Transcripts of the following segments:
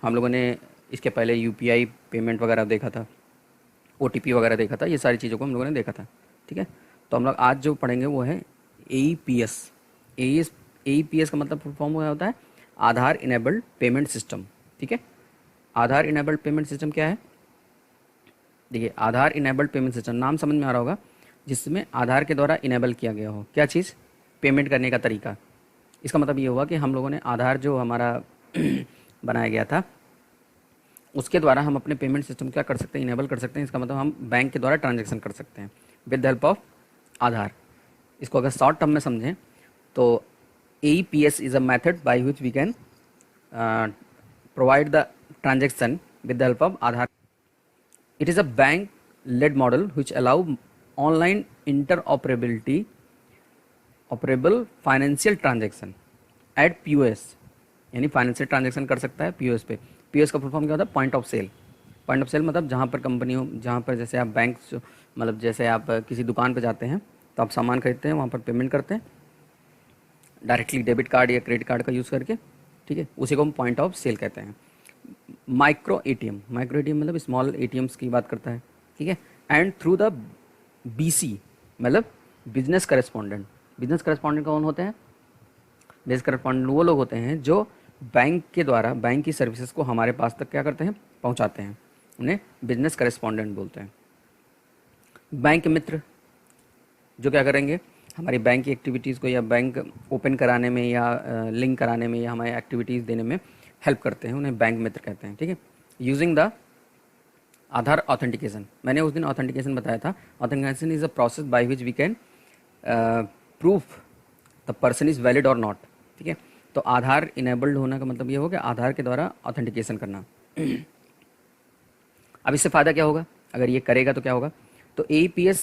हम लोगों ने इसके पहले यूपीआई पेमेंट वगैरह देखा था, ओटीपी वगैरह देखा था, ये सारी चीज़ों को हम लोगों ने देखा था। ठीक है, तो हम लोग आज जो पढ़ेंगे वो है AEPS। AEPS का मतलब फुल फॉर्म होता है आधार इनेबल्ड पेमेंट सिस्टम। ठीक है, आधार इनेबल्ड पेमेंट सिस्टम क्या है? देखिए, आधार इनेबल्ड पेमेंट सिस्टम नाम समझ में आ रहा होगा, जिसमें आधार के द्वारा इनेबल किया गया हो क्या चीज़? पेमेंट करने का तरीका। इसका मतलब ये हुआ कि हम लोगों ने आधार जो हमारा बनाया गया था उसके द्वारा हम अपने पेमेंट सिस्टम क्या कर सकते हैं? इनेबल कर सकते हैं। इसका मतलब हम बैंक के द्वारा ट्रांजैक्शन कर सकते हैं with the help of Aadhaar. इसको अगर शॉर्ट टर्म में समझें तो AEPS is a method by which we can provide the transaction with the help of Aadhaar. It is a bank-led model which allow online interoperability, operable financial transaction at POS, यानी financial transaction कर सकता है POS पे। POS का full form क्या होता है? Point of sale. Point of sale मतलब जहाँ पर कंपनी हो, जहाँ पर जैसे आप बैंक, मतलब जैसे आप किसी दुकान पर जाते हैं तो आप सामान खरीदते हैं, वहाँ पर पेमेंट करते हैं डायरेक्टली डेबिट कार्ड या क्रेडिट कार्ड का यूज़ करके। ठीक है, उसी को हम पॉइंट ऑफ सेल कहते हैं। माइक्रो ATM, माइक्रो ATM मतलब स्मॉल ATMs की बात करता है। ठीक है, एंड थ्रू द BC मतलब बिजनेस करेस्पॉन्डेंट। बिजनेस करेस्पॉन्डेंट कौन होते हैं? बिजनेस करेस्पॉन्डेंट वो लोग होते हैं जो बैंक के द्वारा बैंक की सर्विसेज को हमारे पास तक क्या करते हैं? पहुंचाते हैं। उन्हें बिजनेस करेस्पॉन्डेंट बोलते हैं। बैंक मित्र जो क्या करेंगे? हमारी बैंक की एक्टिविटीज़ को या बैंक ओपन कराने में या लिंक कराने में या हमारी एक्टिविटीज़ देने में हेल्प करते हैं, उन्हें बैंक मित्र कहते हैं। ठीक है, यूजिंग द आधार ऑथेंटिकेशन, मैंने उस दिन ऑथेंटिकेशन बताया था। Authentication is a process by which we can proof the person is valid और नॉट। ठीक है, तो आधार इनेबल्ड होने का मतलब ये हो कि आधार के द्वारा ऑथेंटिकेशन करना। अब इससे फ़ायदा क्या होगा अगर ये करेगा तो क्या होगा? तो AEPS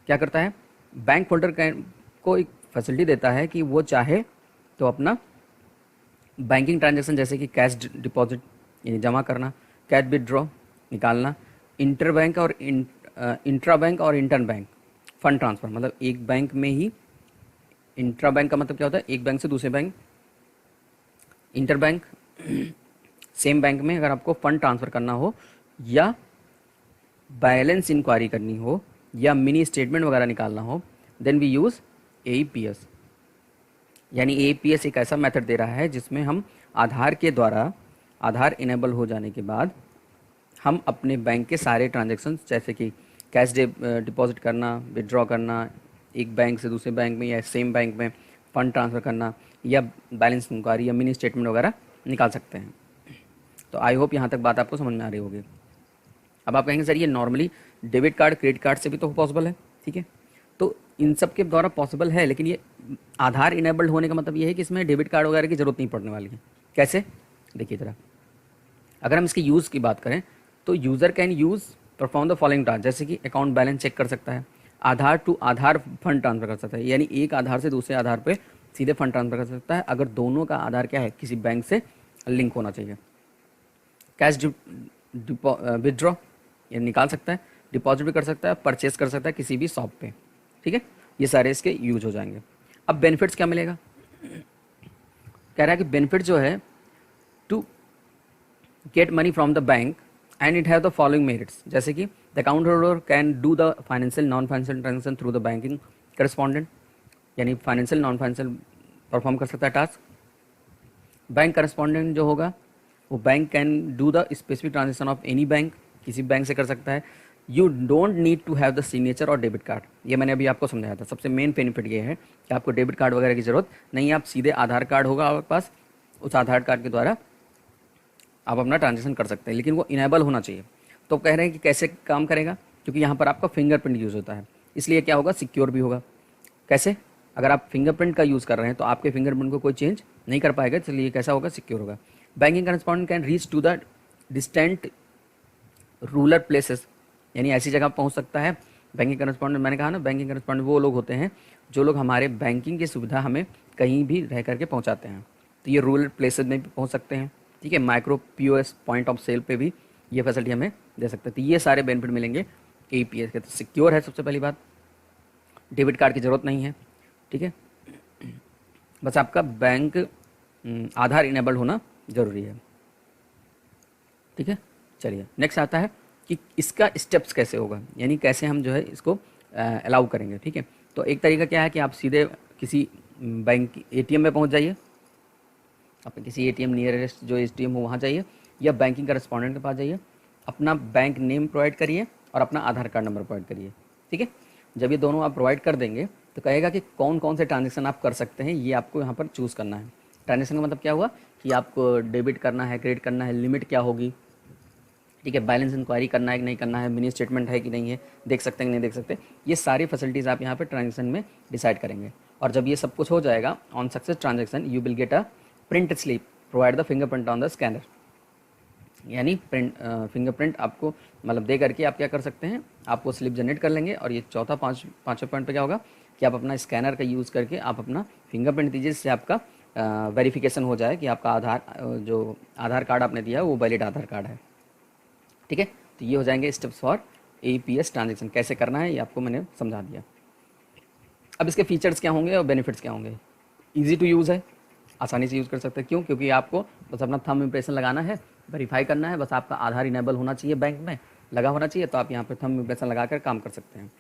क्या करता है? बैंक होल्डर को एक फैसिलिटी देता है कि वो चाहे तो अपना बैंकिंग ट्रांजैक्शन जैसे कि कैश डिपॉजिट यानी जमा करना, कैश विदड्रॉ निकालना, इंटर बैंक और इंट्रा बैंक और इंटर बैंक फंड ट्रांसफ़र, मतलब एक बैंक में ही। इंट्रा बैंक का मतलब क्या होता है? एक बैंक से दूसरे bank. Inter bank same bank में अगर आपको फंड ट्रांसफ़र करना हो या बैलेंस इंक्वायरी करनी हो या मिनी स्टेटमेंट वगैरह निकालना हो, देन वी यूज़ AEPS। यानी AEPS एक ऐसा मेथड दे रहा है जिसमें हम आधार के द्वारा, आधार इनेबल हो जाने के बाद हम अपने बैंक के सारे ट्रांजैक्शन जैसे कि कैश डिपॉजिट करना, विड्रॉ करना एक बैंक से दूसरे बैंक में या सेम बैंक में, फ़ंड ट्रांसफ़र करना या बैलेंस इंक्वायरी या मिनी स्टेटमेंट वगैरह निकाल सकते हैं। तो आई होप यहाँ तक बात आपको समझ में आ रही होगी। अब आप कहेंगे सर ये normally debit card credit card से भी तो पॉसिबल है। ठीक है, तो इन सब के द्वारा पॉसिबल है, लेकिन ये आधार इनेबल्ड होने का मतलब ये है कि इसमें डेबिट कार्ड वगैरह की ज़रूरत नहीं पड़ने वाली है। कैसे? देखिए ज़रा, अगर हम इसके यूज़ की बात करें तो user can use perform the following task, जैसे कि अकाउंट बैलेंस चेक कर सकता है, आधार टू आधार फंड ट्रांसफ़र कर सकता है, यानी एक आधार से दूसरे आधार पे सीधे फंड ट्रांसफ़र कर सकता है अगर दोनों का आधार क्या है? किसी बैंक से लिंक होना चाहिए। कैश विदड्रॉ ये निकाल सकता है, डिपॉजिट भी कर सकता है, परचेस कर सकता है किसी भी शॉप पे। ठीक है, ये सारे इसके यूज हो जाएंगे। अब बेनिफिट्स क्या मिलेगा? कह रहा है कि बेनिफिट जो है to get money from the bank and it have the following merits, जैसे कि the account holder can do the financial non financial transaction through the banking correspondent, यानी फाइनेंशियल नॉन फाइनेंशियल परफॉर्म कर सकता है task. Bank correspondent जो होगा वो bank can do the specific transaction of any bank, किसी बैंक से कर सकता है। You don't need to have the signature और डेबिट कार्ड, ये मैंने अभी आपको समझाया था। सबसे मेन बेनिफिट ये है कि आपको डेबिट कार्ड वगैरह की ज़रूरत नहीं है, आप सीधे आधार कार्ड होगा आपके पास, उस आधार कार्ड के द्वारा आप अपना ट्रांजेक्शन कर सकते हैं, लेकिन वो इनेबल होना चाहिए। तो कह रहे हैं कि कैसे काम करेगा? क्योंकि यहाँ पर आपका फिंगरप्रिंट यूज़ होता है, इसलिए क्या होगा? सिक्योर भी होगा। कैसे? अगर आप फिंगरप्रिंट का यूज़ कर रहे हैं तो आपके फिंगरप्रिंट को कोई चेंज नहीं कर पाएगा, इसलिए कैसा होगा? सिक्योर होगा। Banking correspondent can reach to the distant rural places, यानी ऐसी जगह पहुंच सकता है। बैंकिंग करस्पॉन्डेंट, मैंने कहा ना, बैंकिंग करस्पॉन्डेंट वो लोग होते हैं जो लोग हमारे बैंकिंग की सुविधा हमें कहीं भी रह करके पहुंचाते हैं। तो ये रूरल प्लेसेस में भी पहुंच सकते हैं। ठीक है, micro POS point of sale पे भी ये फैसिलिटी हमें दे सकते हैं। तो ये सारे बेनिफिट मिलेंगे AEPS के। तो सिक्योर है सबसे पहली बात, डेबिट कार्ड की ज़रूरत नहीं है। ठीक है, बस आपका बैंक आधार इनेबल्ड होना ज़रूरी है। ठीक है। चलिए नेक्स्ट आता है कि इसका स्टेप्स कैसे होगा, यानी कैसे हम जो है इसको अलाउ करेंगे। ठीक है, तो एक तरीका क्या है कि आप सीधे किसी बैंक एटीएम में पहुंच जाइए, आप किसी एटीएम नियरेस्ट जो एटीएम हो वहाँ जाइए, या बैंकिंग करस्पॉन्डेंट के पास जाइए, अपना बैंक नेम प्रोवाइड करिए और अपना आधार कार्ड नंबर प्रोवाइड करिए। ठीक है, जब ये दोनों आप प्रोवाइड कर देंगे तो कहेगा कि कौन कौन से ट्रांजेक्शन आप कर सकते हैं, ये आपको यहाँ पर चूज़ करना है। ट्रांजेक्शन का मतलब क्या हुआ कि आपको डेबिट करना है, क्रेडिट करना है, लिमिट क्या होगी, ठीक है, बैलेंस इंक्वायरी करना है कि नहीं करना है, मिनी स्टेटमेंट है कि नहीं है, देख सकते हैं कि नहीं देख सकते, ये सारी फैसिलिटीज़ आप यहाँ पर ट्रांजेक्शन में डिसाइड करेंगे। और जब ये सब कुछ हो जाएगा, on success transaction you will get a print slip, provide the fingerprint on the scanner, यानी प्रिंट फिंगरप्रिंट आपको मतलब दे करके आप क्या कर सकते हैं, आपको स्लिप जनरेट कर लेंगे। और ये चौथा पाँचवें पॉइंट पे क्या होगा कि आप अपना स्कैनर का यूज़ करके आप अपना फिंगरप्रिंट दीजिए, जिससे आपका वेरिफिकेशन हो जाए कि आपका जो आधार कार्ड आपने दिया है वो वैलिड आधार कार्ड है। ठीक है, तो ये हो जाएंगे स्टेप्स फॉर APS ट्रांजेक्शन। कैसे करना है ये आपको मैंने समझा दिया। अब इसके फीचर्स क्या होंगे और बेनिफिट्स क्या होंगे। ईजी टू यूज़ है, आसानी से यूज़ कर सकते हैं। क्यों? क्योंकि आपको बस अपना थंब इम्प्रेशन लगाना है, वेरीफाई करना है, बस आपका आधार इनेबल होना चाहिए, बैंक में लगा होना चाहिए, तो आप यहाँ पर थंब इम्प्रेशन लगा कर काम कर सकते हैं।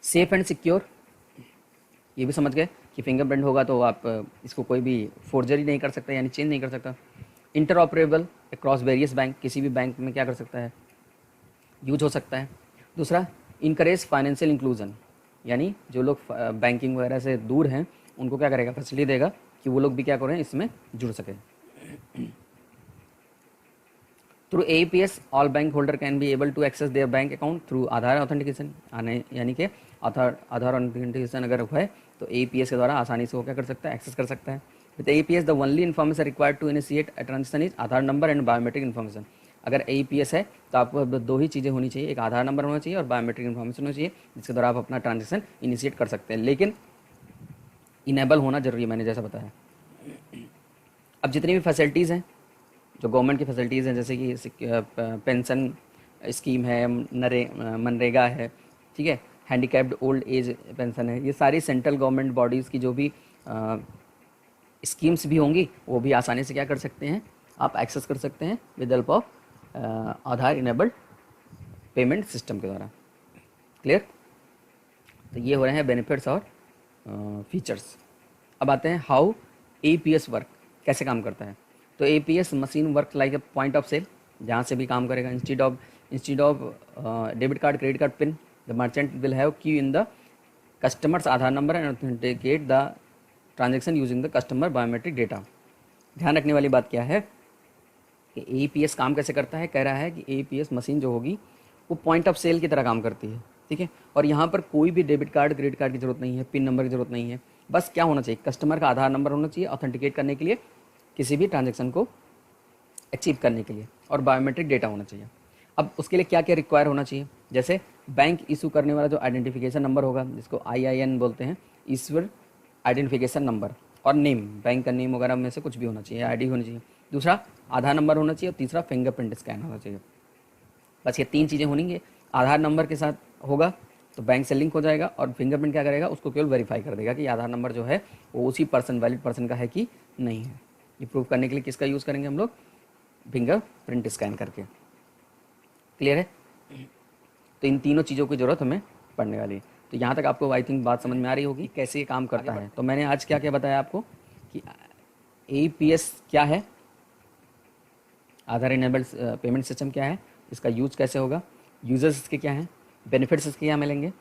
सेफ़ एंड सिक्योर, ये भी समझ गए कि फिंगरप्रिंट होगा तो आप इसको कोई भी फोर्जरी नहीं कर सकता, यानी चेंज नहीं कर सकता। इंटरऑपरेबल अक्रॉस वेरियस बैंक, किसी भी बैंक में क्या कर सकता है, यूज हो सकता है। दूसरा, इनकरेज फाइनेंशियल इंक्लूजन, यानी जो लोग बैंकिंग वगैरह से दूर हैं उनको क्या करेगा, फैसिलिटी देगा कि वो लोग भी क्या करें, इसमें जुड़ सके। Through APS all bank holder can be able to access their bank account through Aadhaar authentication, यानी कि आधार ऑथेंटिकेशन अगर है तो APS के द्वारा आसानी से वो क्या कर सकता है, एक्सेस कर सकता है। With APS the only information required to initiate a transaction is Aadhaar number and biometric information. अगर APS है तो आपको दो ही चीज़ें होनी चाहिए, एक आधार नंबर होना चाहिए और बायोमेट्रिक इन्फॉर्मेशन होनी चाहिए, जिसके द्वारा आप अपना ट्रांजेक्शन इनिशिएट कर सकते हैं। लेकिन इनेबल होना जरूरी है, मैंने जैसा बताया। अब जितनी भी फैसिलिटीज़ हैं, जो गवर्नमेंट की फैसिलिटीज़ हैं, जैसे कि पेंशन स्कीम है, मनरेगा है, ठीक है, हैंडीकैप्ड ओल्ड एज पेंशन है, ये सारी सेंट्रल गवर्नमेंट बॉडीज़ की जो भी स्कीम्स भी होंगी वो भी आसानी से क्या कर सकते हैं, आप एक्सेस कर सकते हैं with help of Aadhaar enabled payment system के द्वारा। क्लियर? तो ये हो रहे हैं बेनिफिट्स और फीचर्स। अब आते हैं हाउ APS वर्क, कैसे काम करता है। तो APS machine work like a point of sale, जहाँ से भी काम करेगा। Instead of debit card, credit card pin, the merchant will have queue in the customers Aadhaar number and authenticate the transaction using the customer biometric data. ध्यान रखने वाली बात क्या है कि APS काम कैसे करता है, कह रहा है कि APS मशीन जो होगी वो पॉइंट ऑफ सेल की तरह काम करती है। ठीक है, और यहाँ पर कोई भी डेबिट कार्ड, क्रेडिट कार्ड की जरूरत नहीं है, पिन नंबर की जरूरत नहीं है, बस क्या होना चाहिए, कस्टमर का आधार नंबर होना चाहिए ऑथेंटिकेट करने के लिए, किसी भी ट्रांजेक्शन को अचीव करने के लिए, और बायोमेट्रिक डेटा होना चाहिए। अब उसके लिए क्या क्या रिक्वायर होना चाहिए, जैसे बैंक इशू करने वाला जो आइडेंटिफिकेशन नंबर होगा, जिसको IIN बोलते हैं, ईश्वर आइडेंटिफिकेशन नंबर, और नेम, बैंक का नेम वगैरह में से कुछ भी होना चाहिए, ID होनी चाहिए। दूसरा आधार नंबर होना चाहिए, और तीसरा फिंगरप्रिंट स्कैन होना चाहिए। बस ये तीन चीज़ें होंगी। आधार नंबर के साथ होगा तो बैंक से लिंक हो जाएगा, और फिंगरप्रिंट क्या करेगा, उसको केवल वेरीफाई कर देगा कि आधार नंबर जो है वो उसी पर्सन, वैलिड पर्सन का है कि नहीं है। ये प्रूव करने के लिए किसका यूज़ करेंगे हम लोग, फिंगरप्रिंट स्कैन करके। क्लियर है? तो इन तीनों चीज़ों की ज़रूरत हमें पड़ने वाली है। तो यहाँ तक आपको आई थिंक बात समझ में आ रही होगी कैसे ये काम करता है। तो मैंने आज क्या क्या बताया आपको कि APS क्या है, आधार इनेबल्ड पेमेंट सिस्टम क्या है, इसका यूज कैसे होगा, यूजर्स इसके क्या हैं, बेनिफिट्स इसके क्या मिलेंगे,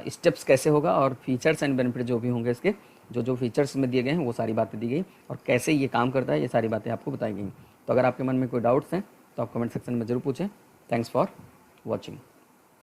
स्टेप्स कैसे होगा, और फीचर्स एंड बेनिफिट जो भी होंगे इसके, जो फीचर्स में दिए गए हैं वो सारी बातें दी गई, और कैसे ये काम करता है ये सारी बातें आपको बताई गई। तो अगर आपके मन में कोई डाउट्स हैं तो आप कमेंट सेक्शन में ज़रूर पूछें। Thanks for watching.